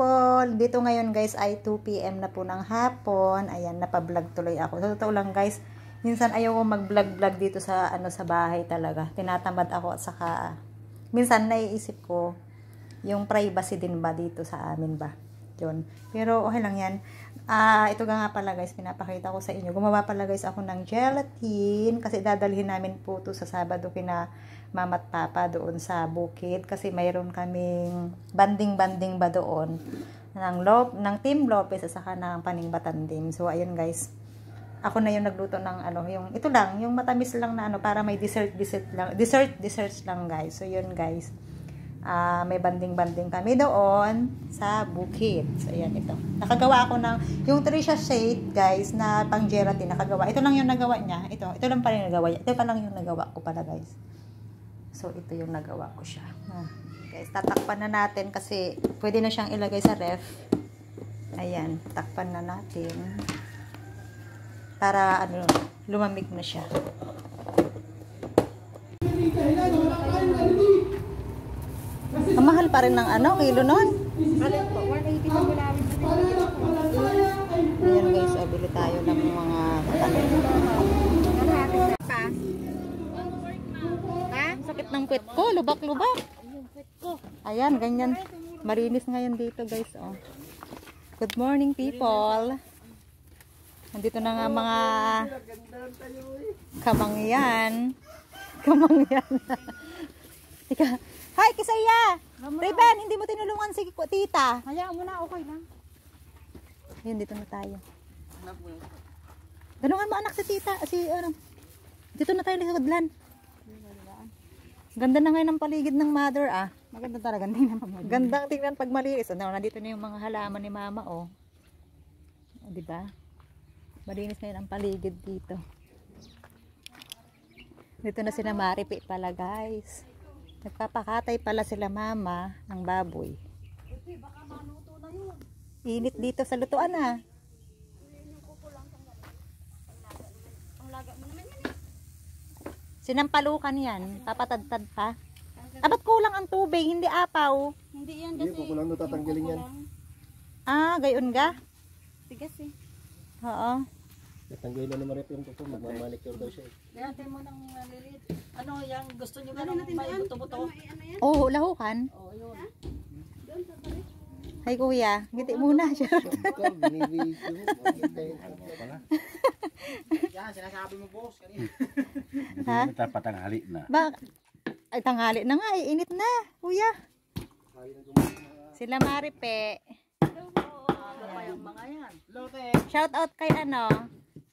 people! Dito ngayon guys ay 2 PM na po ng hapon. Ayan, napablog tuloy ako. Sa totoo lang guys, minsan ayaw ko mag-vlog dito sa sa bahay talaga. Tinatamad ako at saka minsan naiisip ko yung privacy din ba dito sa amin ba. Yun. Pero okay lang yan. Ito nga pala guys, pinapakita ko sa inyo. Gumawa pala guys ako ng gelatin kasi dadalhin namin po to sa Sabado kina Mama at Papa doon sa bukid kasi mayroon kaming banding-banding ba doon ng Team Lopez at saka ng Paning Batandim. So ayun guys. Ako na yung nagluto ng yung ito lang, yung matamis lang na para may desserts lang guys. So yun guys. May banding-banding kami doon sa bukid. So ayan ito. Nakagawa ako ng yung Trisha shade guys na pang gelatin nakagawa. Ito lang yung nagawa niya. Ito lang pa rin nagawa niya. Ito pa lang yung nagawa ko pala guys. So, ito yung nagawa ko siya. Guys, tatakpan na natin kasi pwede na siyang ilagay sa ref. Ayan, takpan na natin. Para, lumamig na siya. Ang mahal pa rin ng kilo nun. Ayan guys, bili tayo ng mga sakit ng puwet ko, lubak-lubak. Ayan, ganyan. Marinis ngayon dito, guys. Oh. Good morning, people. Nandito na nga mga kamangyan. Kamangyan. Tika. Hi, Kisaya! Rayben, hindi mo tinulungan si tita. Hayaan mo na, okay lang. Ayun, dito na tayo. Ganungan mo anak si tita. Dito na tayo sa Kudlan. Ganda na ngayon ng paligid ng mother Maganda talaga tingnan pag malinis. Gandang tingnan pag malinis. Nandito na yung mga halaman ni mama diba? Malinis na yun ang paligid dito. Dito na sila Maripi pala guys. Nagpapakatay pala sila mama ng baboy. Baka maluto na yun. Init dito sa lutuan Sinampalukan yan. Papatad-tad pa. Ba't kulang ang tubig? Hindi apaw. Hindi yan kasi. Hindi, kukulang na tatanggalin yan. Gayon ga? Tigas Oo. Tatanggalin na naman rin yung kuko. Magmamanicure daw siya. Dayatin mo ng lilit. Yung gusto nyo ganun may buto-buto? Oo, lahukan. Oo, yun. Hay kuya, ngiti muna siya. Yan, sinasabi mo boss. Ha? Patanghali na. Ay, tanghali na nga. Init na, kuya. Sila Maripe. Yung mga yan. Shout out kay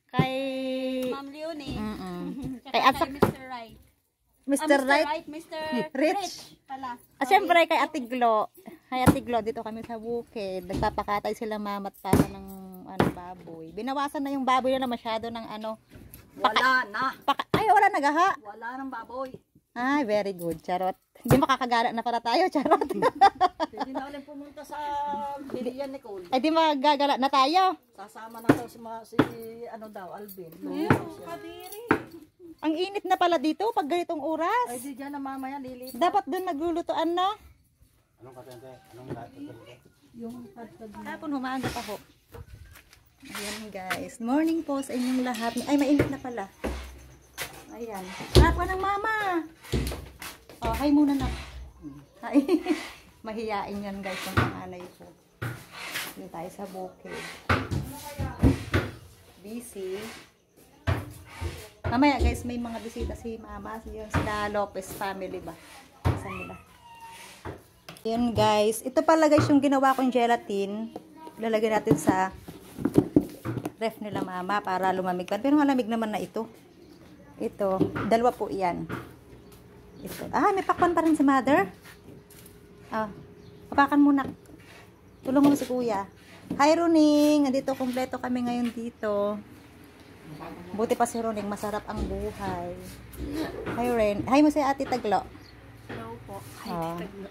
kay Ma'am Leonie. Kay Mr. Right. Mr. Right. Mr. Rich. Pala. Siyempre kay Ate Glo. Kay Ate Glo, dito kami sa bukid. Nagpapakatay sila mama at papa ng baboy. Binawasan na yung baboy na masyado ng Wala na. Ay, wala nagaha. Wala nang baboy. Ay, very good. Charot. Hindi makakagala na para tayo. Charot. Hindi na ulit pumunta sa Bilian, Nicole. Ay, di magagala na tayo. Sasama na daw si Alvin. Kadiri. Ang init na pala dito pag ganitong oras. Ay, di dyan na mamaya lilit. Dapat doon naglulutuan na. Anong katente? Anong lahat? Yung patad. Hapon humaga pa ho. Ayan guys. Morning po sa inyong lahat. Ay, mainit na pala. Ayan. Harap ka ng mama. Hi muna na. Hi. Mahiyain yan guys ang panganay ko. Dito tayo sa bukid. Busy. Mamaya guys, may mga bisita si mama. Sila Lopez family ba? Saan nila? Ayan guys. Ito pala guys yung ginawa kong gelatin. Lalagay natin sa ref nila mama para lumamig pa. Pero malamig naman na ito. Ito. Dalawa po yan. Ito. May pakpan pa rin si mother. Papakan muna. Tulungan mo si kuya. Hi Runing. Nandito kompleto kami ngayon dito. Buti pa si Runing. Masarap ang buhay. Hi Ren. Hi mo si Ate Taglo. Hello po. Hi, Taglo.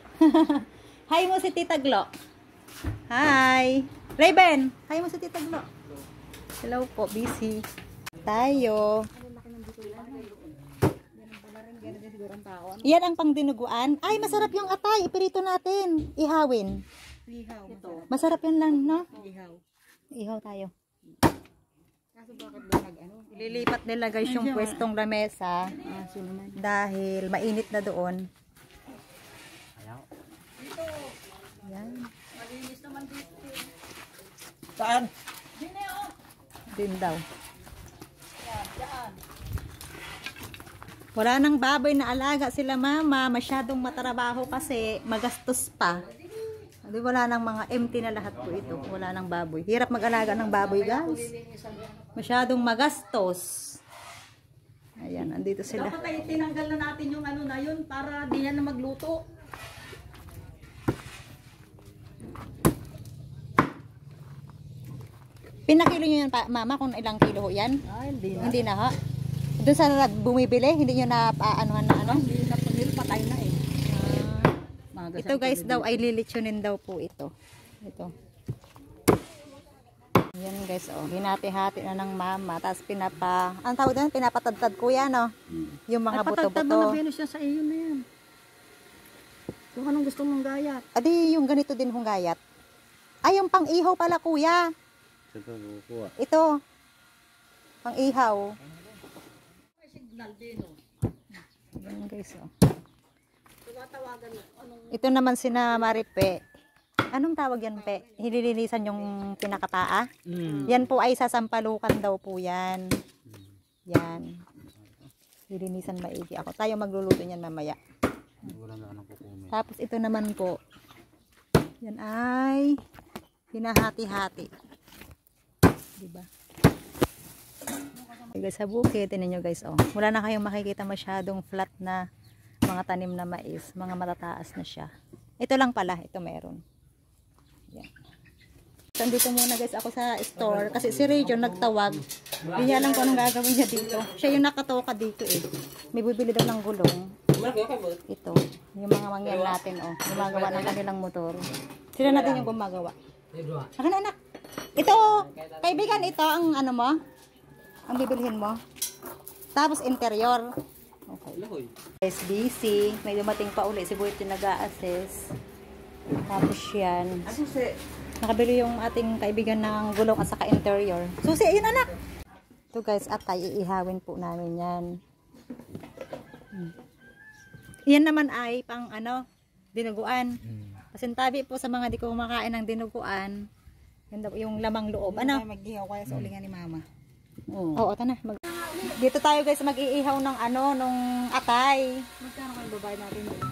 Hi mo si Tita Glo. Hi. Rayben. Hi mo si Tita Glo. Hello po. Busy. Tayo. Yan ang pangdinuguan. Ay, masarap yung atay. Ipirito natin. Ihawin. Ihaw. Ito. Masarap yun lang, no? Ihaw. Ihaw tayo. Kaso bakit ba nag-ano? Ililipat nila guys yung pwestong lamesa Aso naman. dahil mainit na doon. Yan. Malinis naman dito. Saan? Din daw. Wala nang baboy na alaga sila mama. Masyadong matrabaho kasi magastos pa. Di wala nang mga empty na lahat po ito. Wala nang baboy. Hirap mag-alaga ng baboy guys. Masyadong magastos. Ayan, andito sila. Dapat ay tinanggal na natin yung ano na yun para di yan na magluto. Pinakilo nyo yan pa, mama, kung ilang kilo ho yan? Ay, hindi na. Hindi na ho. Doon sa bumibili, hindi nyo na anuhan na ano? Hindi na punil, patay na eh. Ito guys daw ay lilitsunin daw po ito. Ito. Yan guys, oh, hinati-hati na ng mama. Tapos ang tawag doon, pinapatadtad ko yan, oh. Yung mga buto-buto. Ay, patagtad siya sa iyo na yan. Kung anong gusto mong gayat. Adi, yung ganito din hong gayat. Ay, yung pang-ihaw pala, kuya. Ito. Pang-ihaw. May signal din, oh. Yan guys, oh. Tuwatawagan mo. Anong Ito naman sina Maripe. Anong tawag yan, pe? Hililinisan yung pinakataa? Yan po ay sasampalukan daw po yan. Yan. Hilinisan maigi ako. Tayo magluluto niyan mamaya. Tapos ito naman po. Yan ay hinahati-hati. Diba? Guys, sa bukid, tinan nyo guys, oh. Wala na kayong makikita masyadong flat na mga tanim na mais. Mga matataas na siya. Ito lang pala. Ito meron. Yan. Nandito muna guys ako sa store kasi si Region nagtawag. Hindi niya alam kung anong gagawin niya dito. Siya yung nakatoka dito eh. May bibili daw ng gulong. Ito. Yung mga mangyan natin oh. Gumagawa ng kanilang motor. Sila natin yung gumagawa. Akin na anak. Ito. Kaibigan ito ang ano mo. Ang bibilhin mo. Tapos interior. Okay. SBC. May dumating pa uli. Si Boyt yung nag-a-assess. Tapos yan. Nakabili yung ating kaibigan ng gulong at saka interior. Susi, ayun anak! Ito guys, atay, iihawin po namin yan. Yan naman ay pang ano, dinuguan. Pasintabi po sa mga di ko kumakain ng dinuguan. Yan daw yung lamang loob. Ano? mag-ihaw kaya sa ulingan ni mama. Oo, ito na. Dito tayo guys mag-iihaw ng ano, nung atay. Magkano kayo babayad natin doon?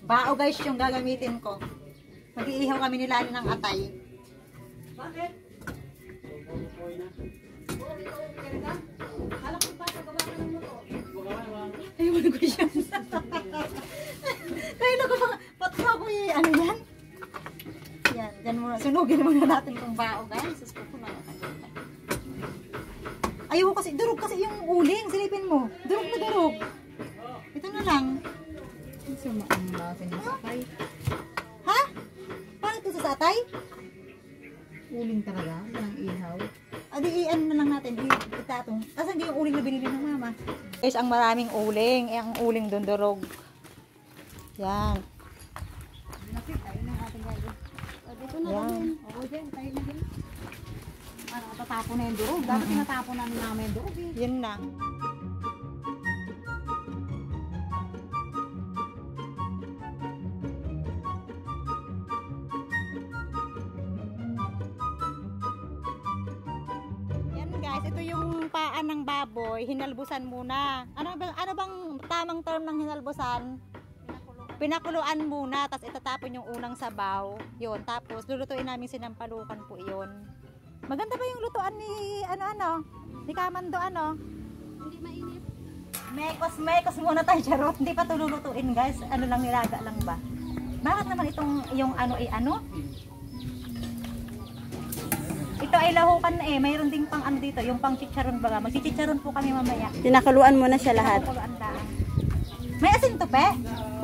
Bao guys yung gagamitin ko. Mag-iihaw kami nila ng atay. Bakit? Alam ko ba gawa ka ng motor? Ayun ko siya. Kaya na ko mga patro ko ano yan? Yan, dyan muna. Sunugin muna natin itong bao guys. Sus ko na. Ayaw kasi, durog kasi yung uling. Silipin mo. Durog na durog. Ito na lang. Sama ang lasa ng sakay. Ha? Paano ito sa satay? Uling talaga, ng ihaw. Adi, ano na lang natin. Itatong. Kasi hindi yung uling na binili ng mama. Guys, ang maraming uling. Ang uling doon durog. Yan. Nakit, tayo na ating gagawin. Dito na Yan. din. Oo, dyan, tayo na din. Para tatapon na yung durog. Dapat tinatapon na namin yung durog eh. Yun na. Guys, ito yung paan ng baboy, hinalbusan muna. Ano bang tamang term ng hinalbusan? Pinakuluan muna, tapos itatapon yung unang sabaw. Yun, tapos lulutuin namin sinampalukan po yun. Maganda ba yung lutuan ni ni Kamando Hindi mainit. Mekos muna tayo, charot. Hindi pa ito lulutuin guys. Ano lang, nilaga lang ba? Bakit naman itong yung Ito ay lahukan na eh. Mayroon ding pang ano dito, yung pang chicharon baga. Magchichicharon po kami mamaya. Tinakuluan mo na siya lahat. Pakuluan lang. May asin to, pe?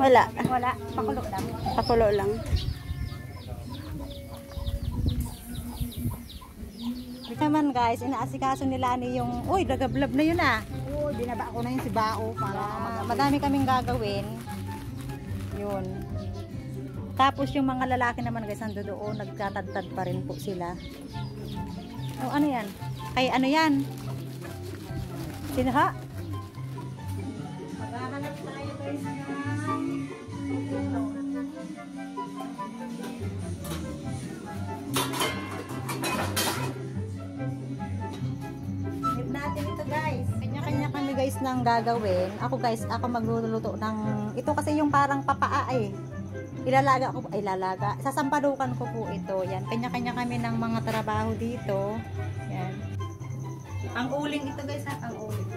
Wala. Wala. Pakulo lang. Pakulo lang. Ito naman guys, inaasikaso nila ni yung, uy, lagablab na yun ah. Oo, binaba ko na yung si Bao para Madami kaming gagawin. Yun. Tapos yung mga lalaki naman guys, ando doon, nagtatadtad pa rin po sila. Oh, ano yan? Kay ano yan? Sino ha? Maghahanap tayo guys ng natin ito guys. Kanya-kanya kami guys ng gagawin. Ako guys, ako magluluto ng ito kasi yung parang papaa eh. Ilalaga. Sasampalukan ko po ito. Yan, kanya-kanya kami ng mga trabaho dito. Yan. Ang uling ito guys ha, ang uling.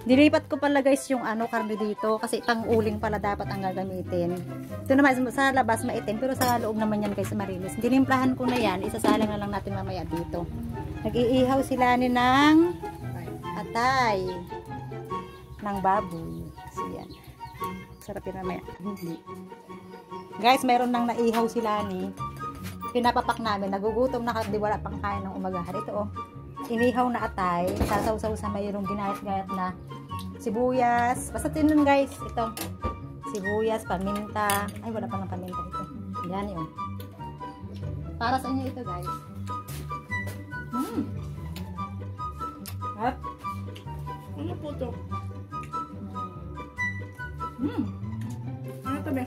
Dilipat ko pala guys yung karne dito kasi itang uling pala dapat ang gagamitin. Ito naman sa labas maitim pero sa loob naman yan guys marinis. Dinimplahan ko na yan, isasalang na lang natin mamaya dito. Nag-iihaw sila ni ng atay ng baboy. So yan. Sarap yun mamaya. Guys, mayroon nang naihaw sila ni. Pinapapak namin. Nagugutom na kasi wala pang kain ng umagahan. Ito oh. Inihaw na atay. Sasaw-saw sa mayroong ginayat-gayat na sibuyas. Basta tinun guys. Ito. Sibuyas, paminta. Ay, wala pa ng paminta ito. Yan yun. Para sa inyo ito guys. At ano po to? Ano to ba?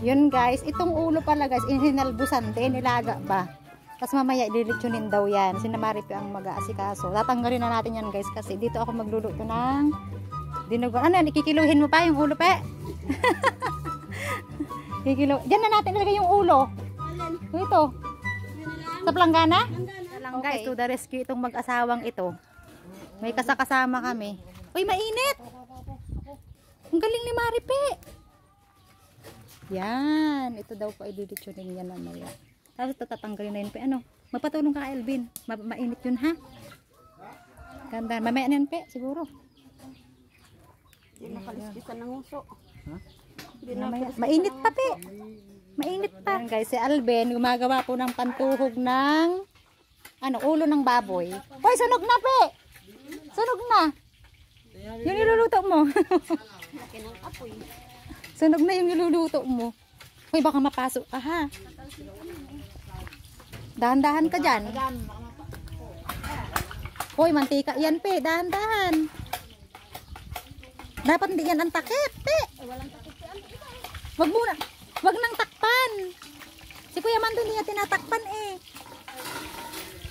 yun guys, itong ulo pala guys, hinalbusan din, nilaga ba? Tapos mamaya ililitsunin daw yan. Sinamari pa ang mag-aasikaso. Tatanggalin na natin yan guys kasi dito ako magluluto ng dinuguan. Ano yan, ikikiluhin mo pa yung ulo pe? Kikilo. Diyan na natin ilagay yung ulo. Ito. Sa planggana? Okay, to the rescue itong mag-asawang ito. May kasakasama kami. Uy, mainit! Ang galing ni Maripe. Yan. Ito daw pa ididitsunin yan mamaya. Tapos tatanggalin na yun pe. Ano? Magpatulong ka Elvin. Mainit yun ha? Ganda. Mamaya na yan pe. Siguro. Hindi nakaliskisan ng uso. Mamaya. Mainit pa pe. Mainit pa. Yan, guys, si Alvin gumagawa po ng pantuhog ng ulo ng baboy. Hoy, sunog na pe. Sunog na. Yung niluluto mo. Sunog na yung niluluto mo. Hoy, baka mapasok ka ha. Dahan-dahan ka dyan. Hoy, mantika yan pe. Dahan-dahan. Dapat hindi yan ang takip pe. Wag muna. Wag nang takpan. Si Kuya Mando niya tinatakpan eh.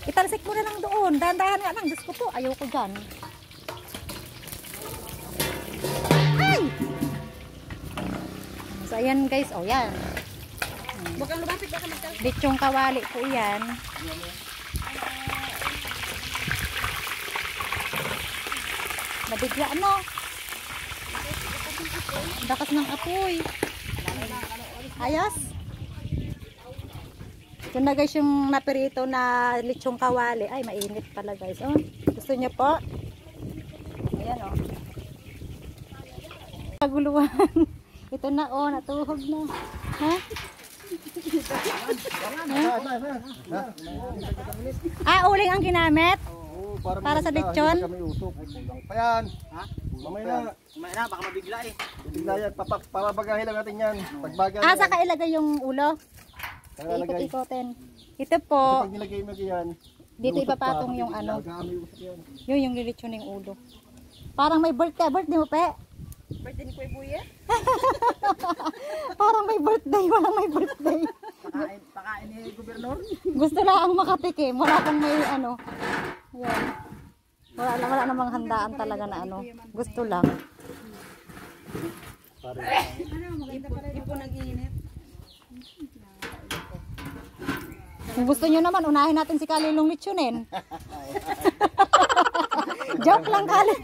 Italsik mo na lang doon. Dahan-dahan nga lang. Diyos ko po. Ayaw ko dyan. Ay! So, ayan guys. O, yan. Baka lumapit baka magtal. Lechong kawali po yan. Nabigla no? Dakas ng apoy. Ayos. Ito na guys yung naperito na lechong kawali. Ay, mainit pala guys. Oh, gusto nyo po? Ayan o. Kaguluhan. Ito na oh, natuhog na. Ha? Uling ang ginamit? Para sa lechon? Kami usok. Pa yan. Mamaya na, baka mabigla eh. bigla yan. Papabagahin lang natin yan. Pagbaga Saka ilagay yung ulo? Ikot-ikotin. Ito po. Pag nilagay mo yan, Dito usok ipapatong pa, yung bigla, may usok yan. yung lechon ng ulo. Parang may birthday. Birthday mo, pe? Birthday ni Kuya Buye? Parang may birthday. Walang may birthday. Pakain ni Gobernador? Gusto lang makatikim. Wala pang may Yan. Wala namang handaan talaga na Gusto lang. Ipon nag-iinit. Kung gusto nyo naman, unahin natin si Kalilong lechonin. Joke lang, Kali.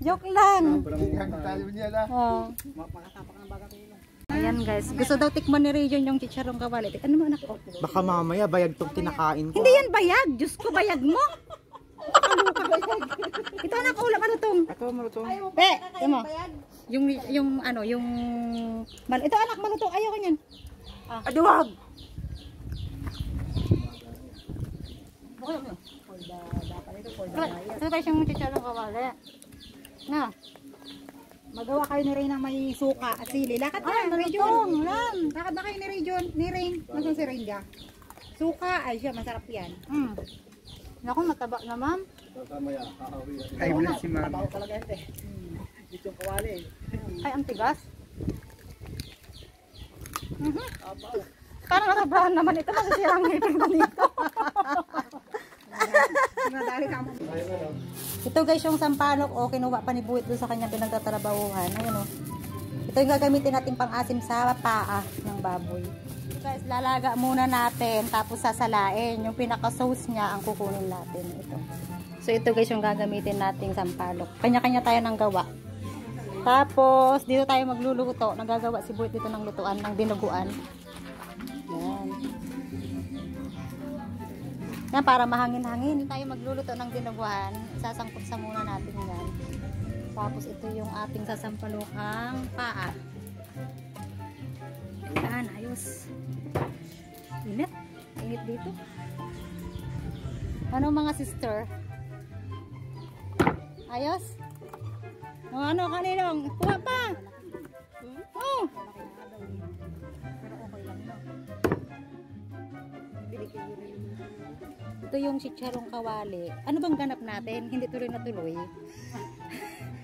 Joke lang. Ayan guys, gusto daw tikman ni Region yung chicharong kawali. Ano mo anak ko? Baka mamaya bayag tong kinakain ko. Hindi yan bayag. Diyos ko, bayag mo. Ito anak, ulam ano tong? Ito mo to. Pe, ito mo. Yung ano, yung... Ito anak, maluto. Ayoko niyan. Aduwag! Ito tayo siyang chicharong kawali. Na. Magawa kayo ni Ray ng may suka at sili. Lakad na, Region. Lakad na kayo ni Region. Ni Ray. Nasaan si Ray ka? Suka. Ay siya, masarap yan. Naku, mataba na ma'am. Mamaya, kakawi natin. Ay, wala si ma'am. Tao talaga ito eh. Dito yung kawali eh. Ay, ang tigas. Parang natabahan naman ito. Masasirang ngipin ko dito. Nadali ka mo. Ito guys, yung sampalok, kinuha pa ni Buwit doon sa kanyang pinagtatrabahuhan. Ayun o. Ito yung gagamitin natin pang-asim sa paa ng baboy. Guys, lalaga muna natin, tapos sasalain. Yung pinaka-sauce niya, ang kukunin natin. Ito. So, ito guys, yung gagamitin nating sampalok. Kanya-kanya tayo ng gawa. Tapos, dito tayo magluluto. Nagagawa si Buwit dito ng lutuan, ng dinuguan. Yan. Yan, para mahangin-hangin. Tayo magluluto ng dinuguan. Sasangkot sa muna natin yan. Tapos, ito yung ating sasampalukang paa. Yan, ayos. Init. Init dito. Ano mga sister? Ayos? Ano kaninong? Kuha pa! Oh! Ito yung chicharong kawali. Ano bang ganap natin? Hindi tuloy na tuloy.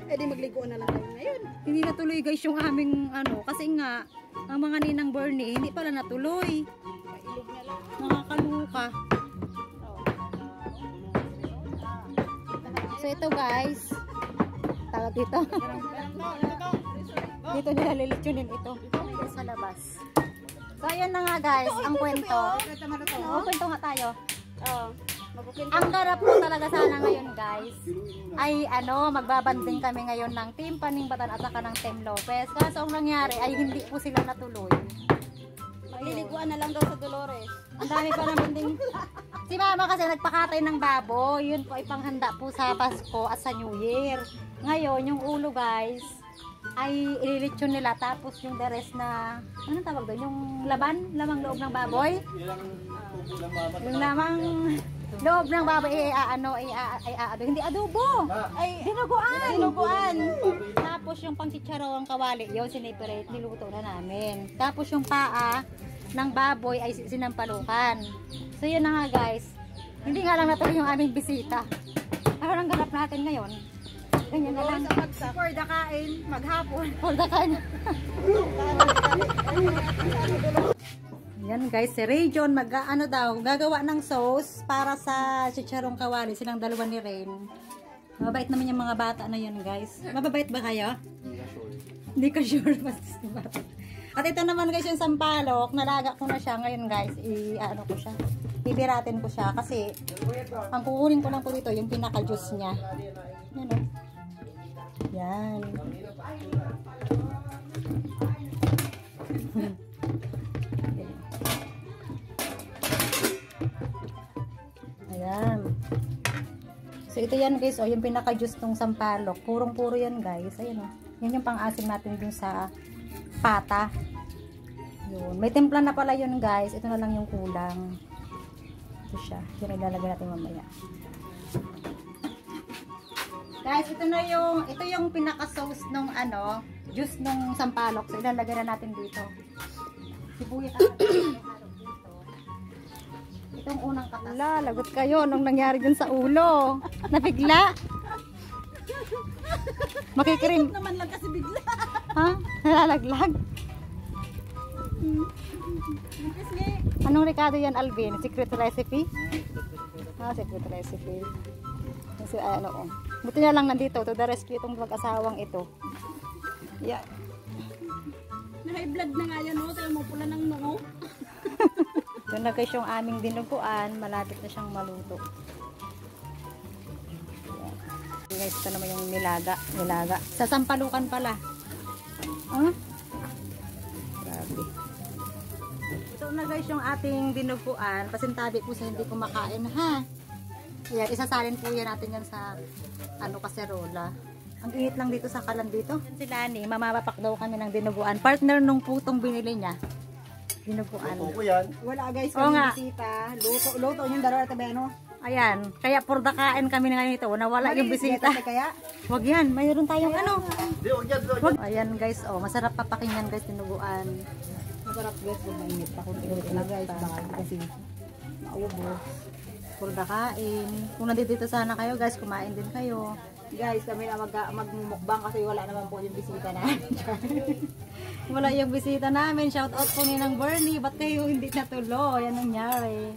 Eh di magligo na lang tayo ngayon. Hindi natuloy guys yung aming ano. Kasi nga, ang mga ninang Bernie, hindi pala natuloy. Mailog na lang. Nakakaluka. So ito guys, tawag dito. Dito nila lilitsunin ito. Sa labas. So ayan na nga guys, ang kwento. Kwento nga tayo. Ang garap po talaga sana ngayon guys ay magbabanding kami ngayon ng Team Paningbatan at saka ng Team Lopez. Kaso ang nangyari ay hindi po sila natuloy. Liliguan na lang daw sa Dolores. Ang dami pa naman din. Si mama kasi nagpakatay ng baboy. Yun po ay panghanda po sa Pasko at sa New Year. Ngayon, yung ulo guys ay ililitsyon nila. Tapos yung the rest na, anong tawag doon? Yung lamang loob ng baboy. Yung lamang loob ng baboy hindi adobo. Ay dinuguan. Tapos yung pangchicharawang kawali, yun sineperate, niluto na namin. Tapos yung paa ng baboy ay sinampalukan. So yun na nga guys. Hindi nga lang natuloy yung aming bisita. Ano nang ganap natin ngayon? Ganyan na lang. For the kain, maghapon. For the kain. Yan guys, si Region gagawa ng sauce para sa chicharong kawali. Silang dalawa ni Rain. Mabait naman yung mga bata na yun guys. Mababait ba kayo? Hindi ka sure. At ito naman guys yung sampalok. Nalaga ko na siya ngayon guys. Bibiratin ko siya kasi ang kukunin ko lang po dito yung pinaka-juice niya. Yan o. Yan. Ayan. So ito yan guys, yung pinaka-juice ng sampalok. Purong-puro yan guys. Ayan o. Yan yung pang-asim natin dun sa pata. Yun. May timpla na pala yun guys. Ito na lang yung kulang. Ito siya. Yan ilalagay natin mamaya. Guys, ito yung pinaka-sauce ng juice ng sampalok. So ilalagay na natin dito. Sibuyas at itong unang katas. Lagot kayo nung nangyari dun sa ulo. Nabigla. Makikirim. Naman lang kasi bigla. Ha? Nalalaglag? Anong rekado yan, Alvin? Secret recipe? Secret recipe. Kasi buti na lang nandito. To the rescue itong mag-asawang ito. Yeah. Na-high blood na nga yan, no? Tayo mo pula ng noo. Doon na guys yung aming dinuguan. Malapit na siyang maluto. Yeah. Guys, ito naman yung nilaga. Sasampalukan pala. Grabe. Ito na guys yung ating dinuguan. Pasintabi po sa hindi kumakain ha. Ayan, isasalin po yan natin yan sa kaserola. Ang init lang dito sa kalan dito. Si Lani, mamapapak daw kami ng dinuguan. Partner nung putong binili niya. Dinuguan. Opo yan. Wala guys, Oo kami nga. bisita. Luto yung dalawa tabi ano. Ayan, kaya purdakain kami na ngayon ito. Nawala yung bisita. Kaya, Wag yan, mayroon tayong ano. Di, huwag yan. Wag. Ayan guys, oh, masarap papakinggan guys, dinuguan. masarap guys kung mainit pa. Kung init na guys, baka kasi maubos. Purdakain. Kung nandito sana kayo guys, kumain din kayo. Guys, kami na magmumukbang kasi wala naman po yung bisita na. Wala yung bisita namin. Shout out po ni ng Bernie. Ba't kayo hindi natuloy? Yan nangyari.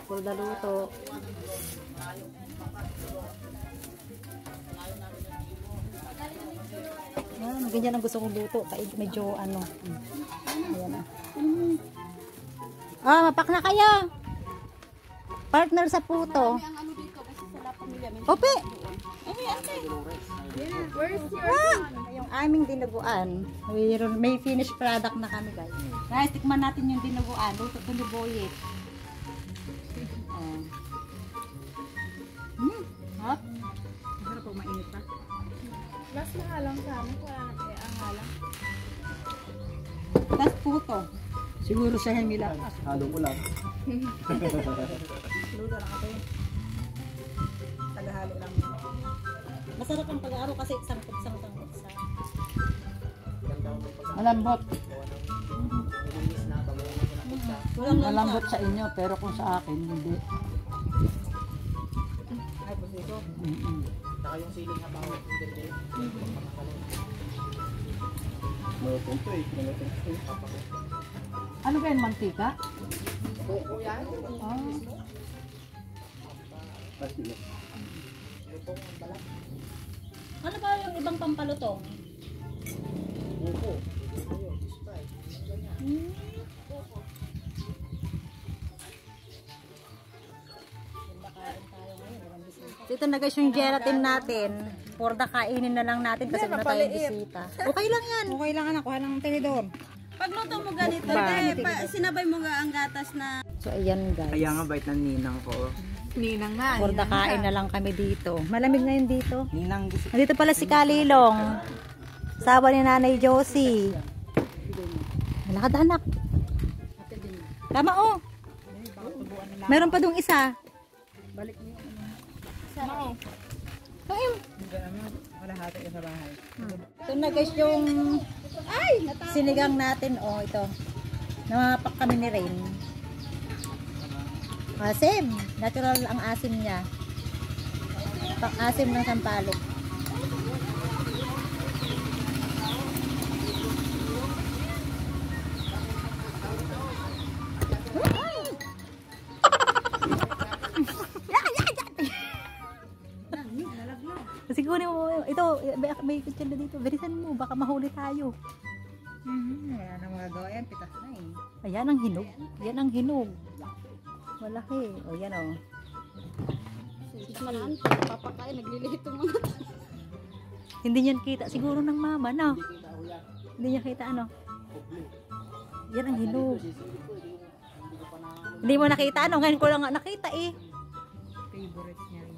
Purda luto. Yan, ganyan ang gusto kong luto. Medyo ano. Ayan na. Ah, mapak na kayo. Partner sa puto. Ope. Yung aming dinuguan. May finished product na kami guys. Guys, tikman natin yung dinuguan. Luto dinuguan. Hop. Masarap po mainit pa. Mas mahalang sa amin kung ang halang. Tapos puto. Siguro sa Hemila. Halo ko lang. Luto na kasi. Tagahalo lang. Masarap ang pag-aro kasi sangkot sa. Malambot. Walang Malambot sa inyo pero kung sa akin hindi. Ay, pusito. Malutong to eh. Malutong to eh. Ano ba yung mantika? Pasti na. Ano ba yung ibang pampalutong? Ito na guys yung gelatin natin. Porda kainin na lang natin kasi wala tayong bisita. Okay lang yan. Okay lang anak, kuha ng tinidor. Pagluto mo ganito, sinabay mo nga ang gatas na So ayan guys. Kaya nga bait ng ninang ko. Ninang nga. Porda kain na lang kami dito. Malamig ngayon dito. Ninang Nandito pala si Kalilong. Sawa ni Nanay Josie. Malakad anak. Tama oh. Meron pa dong isa. Wala hati sa bahay. Ito na guys yung sinigang natin. Oh, ito. Namapak kami ni Rain. Asim. Natural ang asim niya. Pang-asim ng sampalok. Siguro mo, ito, may kutsara dito. Berisan mo, baka mahuli tayo. Wala na magagawa yan, pitas na eh. Ayan ang hinog. Yan ang hinog. Malaki. O yan o. papakain, naglilihit yung mga Hindi niyan kita. Siguro ng mama, no? Hindi niya kita, ano? Yan ang hinog. Hindi mo nakita, ano? Ngayon ko lang nakita, eh. Favorite niya rin.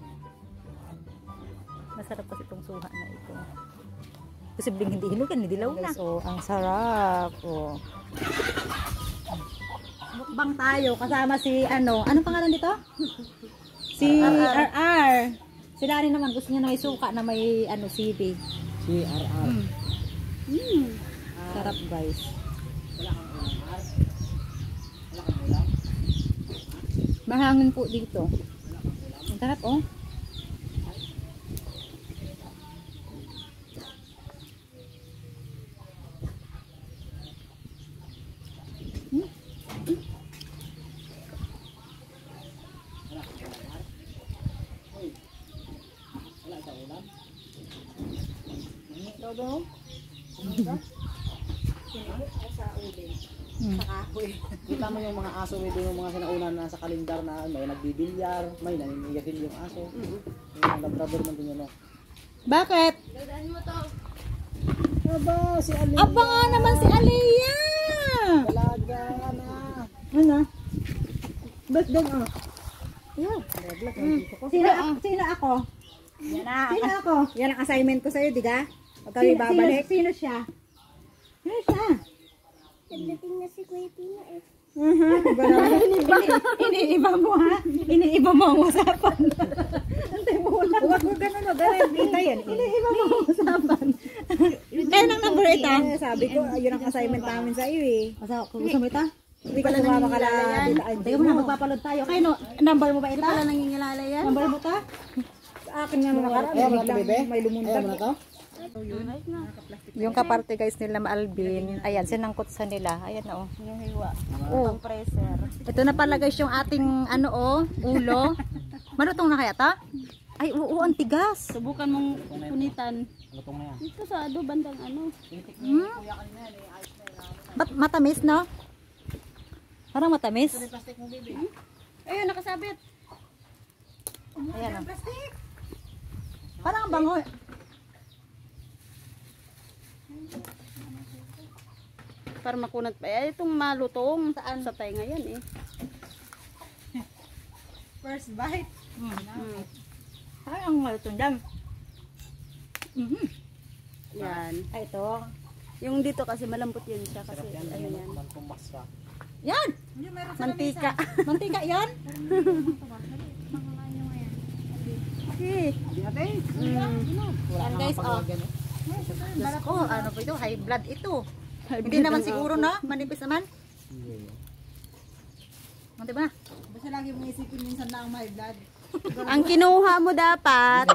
Masarap kasi itong suha na ito. Posibleng hindi hinog yan, hindi dilaw na. So, ang sarap. Oh. Mukbang tayo kasama si ano. Anong pangalan dito? Si RR. Si Lani naman gusto niya na may suka na may ano sili. Si RR. Sarap guys. Mahangin po dito. Ang sarap oh. Kita mo yung mga aso, may doon yung mga sinauna na sa kalendar na may nagbibilyar, may naninigasin yung aso. Yung labrador man din yun. No? Bakit? Aba, si Aliyah. Aba nga naman si Aliyah! Talaga na. Ano? Ba't doon ah? Sino ako? Yan na. Sino ako? Yan ang assignment ko sa'yo, diga? Pag kami babalik. Sino siya? Sino siya? Pagdating na si Kuya Pino eh. Iniiba mo ha? Iniiba mo ang usapan. Antay mo lang. Huwag mo ganun o. Ganun dito yan. Iniiba mo ang usapan. Kaya nang number ita? Sabi ko, yun ang assignment namin sa iyo eh. Kung gusto mo ita? Hindi ka sumama ka lang. Teka mo na, magpapalod tayo. Kaya no, number mo ba ita? Wala nangingilala yan. Number mo ta? Sa akin nga mga karami. Ayaw mo na ito, bebe? May lumundag. Ayaw mo na to? Yung kaparte guys nila Maalvin, ayan, sinangkot sa nila. Ayan oh. Yung hiwa. Oh. Pang pressure. Ito na pala guys yung ating ano oh, ulo. Marutong na kaya ta? Ay, oo, ang tigas. Subukan mong punitan. Lutong na yan. Dito sa bandang ano. Ba't matamis, no? Parang matamis. Ayun, nakasabit. Ayan oh. Parang ang bango. Para makunat pa. Ay, itong malutong. Saan? Sa tayo ngayon eh. First bite. Ay, ang malutong dyan. Yan. Ay, ito. Yung dito kasi malambot yun siya. Kasi ano yan. Mantumas ka. Yan! Mantika. Mantika yan? Okay. Hindi natin. Yan guys, oh. Diyos ko, ano po ito? High blood ito. Hindi naman siguro, no? Manipis naman. Diba? Basta lagi mong isipin minsan na ang may blood. Ang kinuha mo dapat,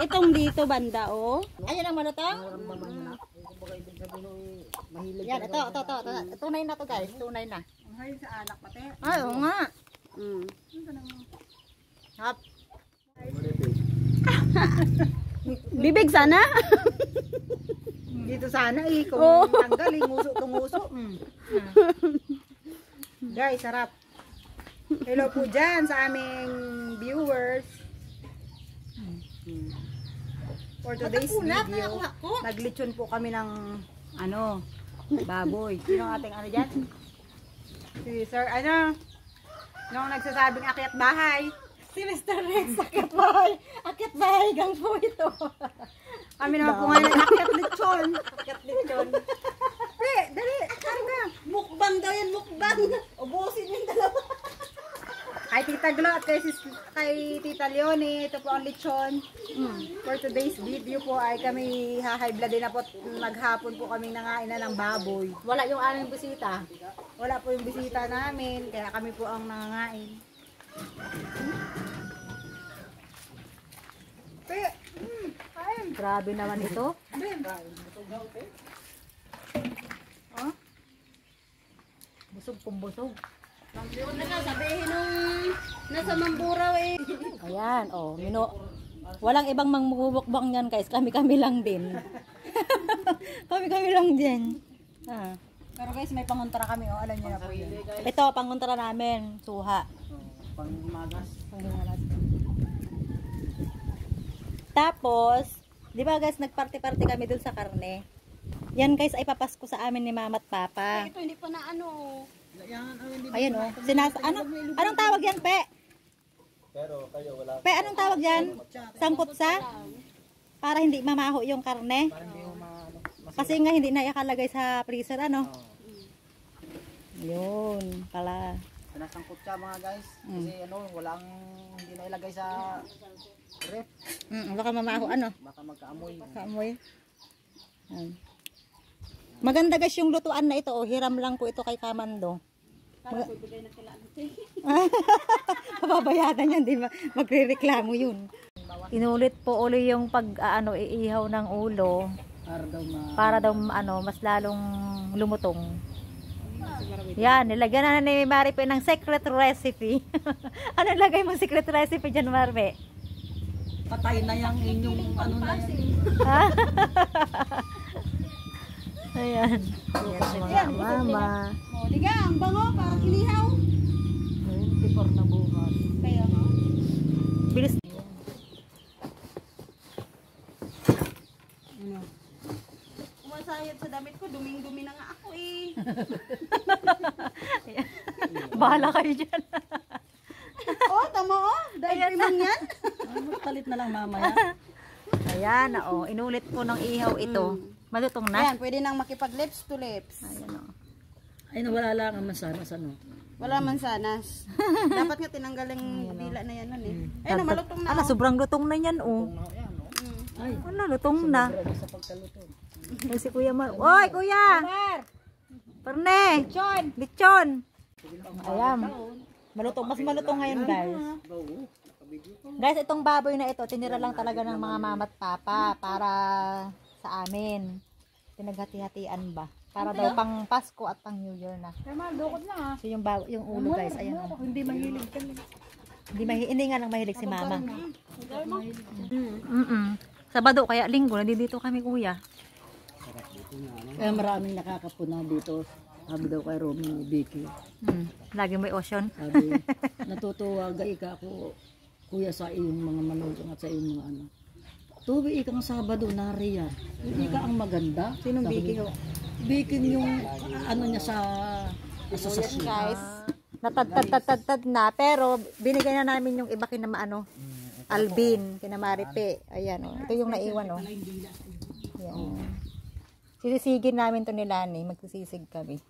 itong dito banda, oh. Ayan ang malutong. Yan, ito. Tunay na to guys. Tunay na. Ang hayin sa alak pati. Ay, oo nga. Mm. Hap. Bibig sana? Dito sana eh, kung Oh. tanggal eh, nguso. Guys, sarap. Hello po dyan sa aming viewers. For today's video, naglitsyon po kami ng ano, baboy. Sino ang ating ano dyan? Si Sir, ano? Nung nagsasabing akyat bahay. Si Mr. Rex, akyat bahay. Akyat bahay gang po ito. Kami naman po ngayon akyat litsyon. Akyat litsyon. Pre, dali, karga. Mukbang daw yan, mukbang. Ubusin yung dalawa. Kay Tita Glo at kay Tita Leonie, ito po ang lechon. For today's video po ay kami high blood din na po. Maghapon po kami nangain na ng baboy. Wala yung aming bisita. Wala po yung bisita namin, kaya kami po ang nangangain. Grabe naman ito. Oh? Busog pong busog. Sabihin nung nasa Mamburao eh. Ayan, oh. Walang ibang mangmumukbang yan guys. Kami-kami lang din. Kami-kami lang din. Ah. Pero guys, may pangontra kami, oh. Alam niyo na po yun. Ito, panguntra namin. Suha. Pangmagas. Tapos, di ba guys, nagparty-party kami dun sa karne. Yan guys, ay papasko sa amin ni mama at papa. Ito hindi pa na ano. Ayun oh. Anong tawag yan, Pe? Pero kayo wala. Pe, anong tawag yan? Sangkutsa? Para hindi mamaho yung karne. Kasi nga hindi na ikalagay sa freezer, ano? Yun, pala. Sinasangkot siya mga guys. Kasi ano, walang hindi na ilagay sa ref. Baka mamaho, ano? Baka magkaamoy. Kamoy. Maganda guys yung lutuan na ito. Oh. Hiram lang po ito kay Kamando. Pababayadan yan, di ba? Magre-reklamo yun. Inulit po uli yung iihaw ng ulo para daw mas lalong lumutong. Yan, nilagyan na ni Maripe ng secret recipe. Ano lagay mo secret recipe dyan, Maripe? Patay na yung inyong ano na yan. Ayan. Yan mga mama. Oh, diga, ang bango, parang inihaw. 24 na bukas. Kaya nga. Bilis. Umasayad sa damit ko, duming-dumi na nga ako eh. Bahala kayo dyan. Oh, mo, oh. Dahil mo yan. Palit na lang mamaya. Ayan, oh. Inulit ko ng ihaw ito. Malutong na. Ayan, pwede nang makipag lips to lips. Ayan, oh. Ay, nawala lang ang masanas, ano. Wala man sanas. Dapat nga tinanggal yung dila na yan nun eh. Ayun, malutong na. Ala, sobrang lutong na yan, oh. Ay, Ala, lutong na. sa pagkalutong. Ay, si Kuya Mar. Oy, Kuya! Parne! Lechon! Lechon! Ayan. Malutong. Mas malutong ngayon, guys. Guys, itong baboy na ito, tinira lang talaga ng mga mama at papa para sa amin. Pinaghati-hatian ba? Para daw pang Pasko at pang New Year na. Tama, dukot na So yung ulo, guys, ayan. Oh. Hindi mahilig kami. Hindi nga lang mahilig si mama. Sabado, kaya linggo, nandito kami, Kuya. Kaya maraming nakakapuna dito. Sabi daw kay Romy Vicky. Lagi may ocean. Sabi, natutuwa ka ako, kuya, sa iyong mga manugang at sa iyong mga ano. Tuwi ikang Sabado, nariyan. Hindi ka ang maganda. Sinong Vicky ho? Vicky yung ano niya sa asosasyon. Guys, natad na, pero binigay na namin yung iba kina ano, Alvin, kina Maripe. Ayan, oh. Ito yung naiwan, oh. Ayan. Sisisigin namin to ni Lani, magsisisig kami.